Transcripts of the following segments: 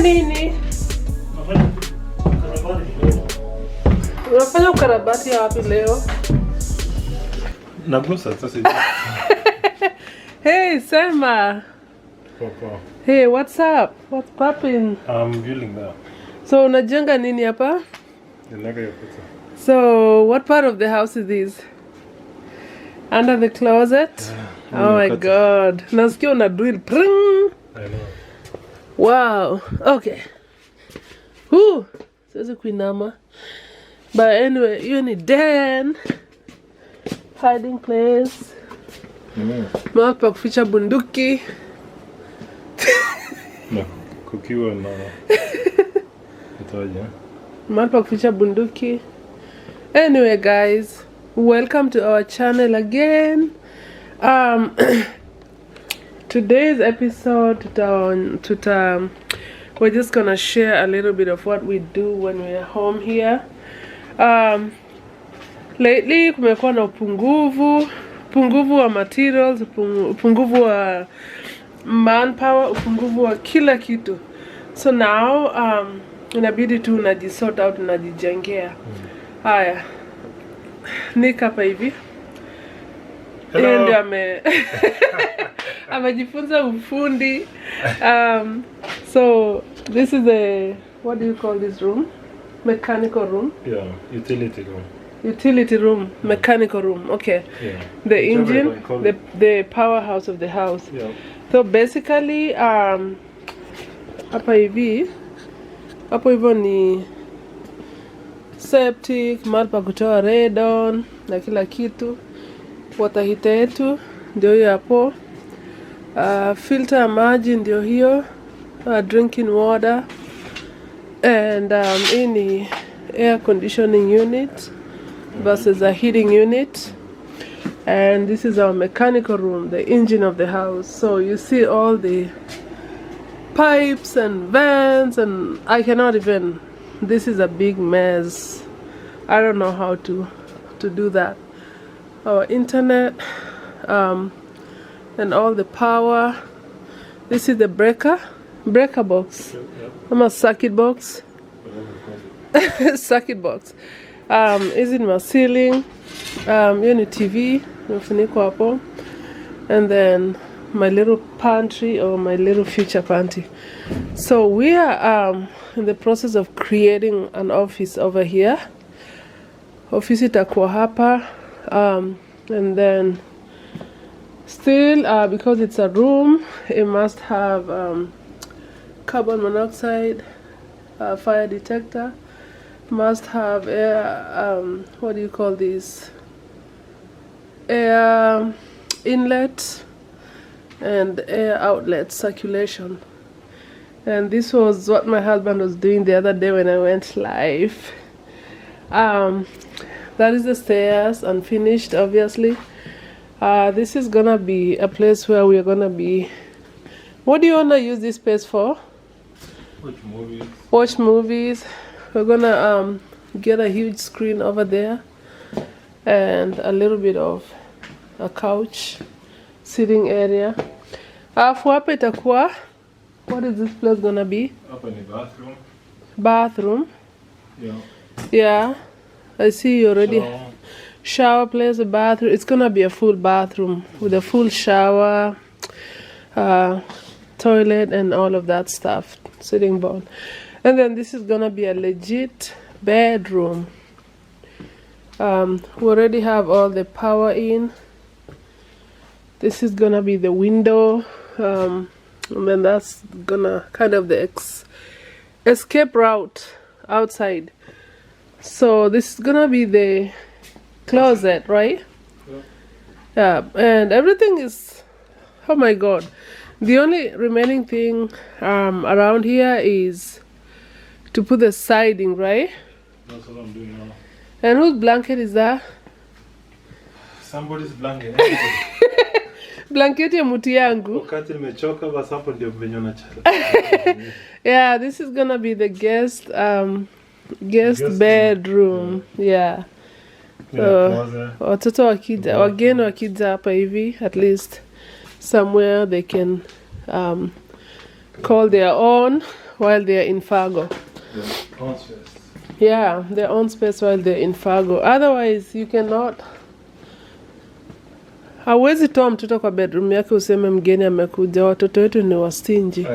nini? Unafanya ukarabati wapi leo? Nagusa sasa. Hey, Selma. Papa. Hey, what's up? What's popping? I'm building that. So, unajenga nini hapa? Ninaga ya pizza. So, what part of the house is this? Under the closet? Oh my god. Nasikia una drill. Pring! I know. Wow. Okay. Whoo. Siwezi kuinama. But anyway, you need den. Hiding place. Mahali pa kuficha bunduki. Na kukiwa na itaje? Mahali pa kuficha bunduki. Anyway, guys, welcome to our channel again. Today's episode, we're just gonna share a little bit of what we do when we're home here. Lately kumekuwa na upungufu wa materials, upungufu wa manpower, upungufu wa kila kitu. So now inabidi tu unajisort out, unajijengea. Haya, Nick hapa hivi. Yeye ndio amejifunza ufundi. So this is a, what do you call this room? Mechanical room? Yeah, utility room. Utility room, mechanical room. Okay. Yeah. The engine, the powerhouse of the house. Yeah. So basically, hapa hivi, hapo hivyo ni septic, mahali pa kutoa radon na kila kitu. Water heater yetu ndio hiyo hapo. Filter ya maji ndio hiyo. Drinking water. And hii ni air conditioning unit versus a heating unit. And this is our mechanical room, the engine of the house. So you see all the pipes and vents, and I cannot even, this is a big mess. I don't know how to do that. Our internet, and all the power. This is the breaker box. I'm a circuit box. Circuit box. Is in my ceiling. Unit TV, hapo. And then my little pantry, or my little future pantry. So we are in the process of creating an office over here. Office itakuwa hapa. And then still, because it's a room, it must have carbon monoxide, fire detector, must have air, what do you call these, air inlet and air outlet circulation. And this was what my husband was doing the other day when I went live. That is the stairs, unfinished, obviously. This is gonna be a place where we're gonna be. What do you wanna use this space for? Watch movies. Watch movies. We're gonna get a huge screen over there, and a little bit of a couch, sitting area. For hapa itakuwa, what is this place gonna be? Hapa ni bathroom. Bathroom. Yeah. Yeah. I see you already. Shower place, a bathroom. It's gonna be a full bathroom with a full shower, toilet, and all of that stuff. Sitting bowl. And then this is gonna be a legit bedroom. We already have all the power in. This is gonna be the window. And then that's gonna kind of the escape route outside. So this is gonna be the closet, right? Yeah, and everything is, oh my god. The only remaining thing around here is to put the siding, right? That's what I'm doing now. And whose blanket is that? Somebody's blanket. Blanketi ya muti yangu. Wakati nimechoka basi hapo ndio venye unacheza. Yeah, this is gonna be the guest bedroom. Yeah. So watoto wakija, wageni wakija hapa hivi, at least somewhere they can call their own, while they're in Fargo. The own space. Yeah, their own space while they're in Fargo. Otherwise you cannot. Hawezi toa mtoto kwa bedroom yake useme mgeni amekuja, watoto wetu ni wastingy.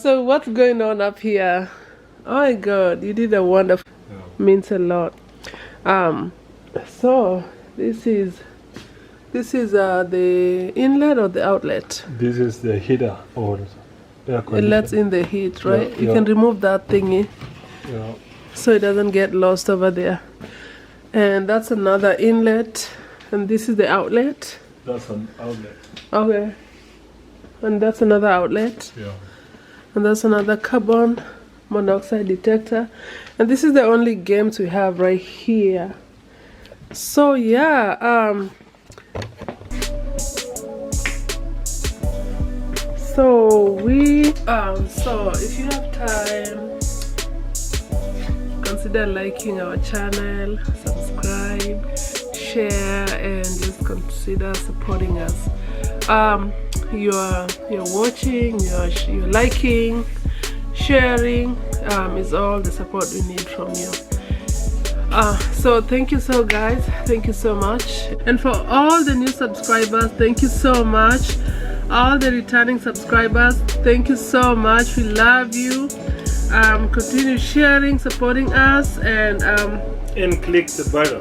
So what's going on up here? Oh my god, you did a wonderful. Means a lot. So this is the inlet or the outlet? This is the heater or air It conditioner. lets in the heat, right? Yeah, You yeah. can remove that thingy Yeah. so it doesn't get lost over there. And that's another inlet, and this is the outlet. That's an outlet. Okay. And that's another outlet. Yeah. And that's another carbon monoxide detector. And this is the only games we have right here. So yeah, so if you have time, consider liking our channel, subscribe, share, and just consider supporting us. You're watching, you're liking, sharing is all the support we need from you. So thank you thank you so much. And for all the new subscribers, thank you so much. All the returning subscribers, thank you so much. We love you. Continue sharing, supporting us, and click the button.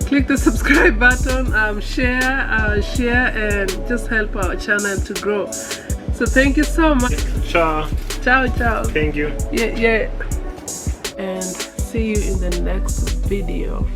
click the subscribe button, share, and just help our channel to grow. So thank you so much. Ciao. Ciao, ciao. Thank you. Yeah. And see you in the next video.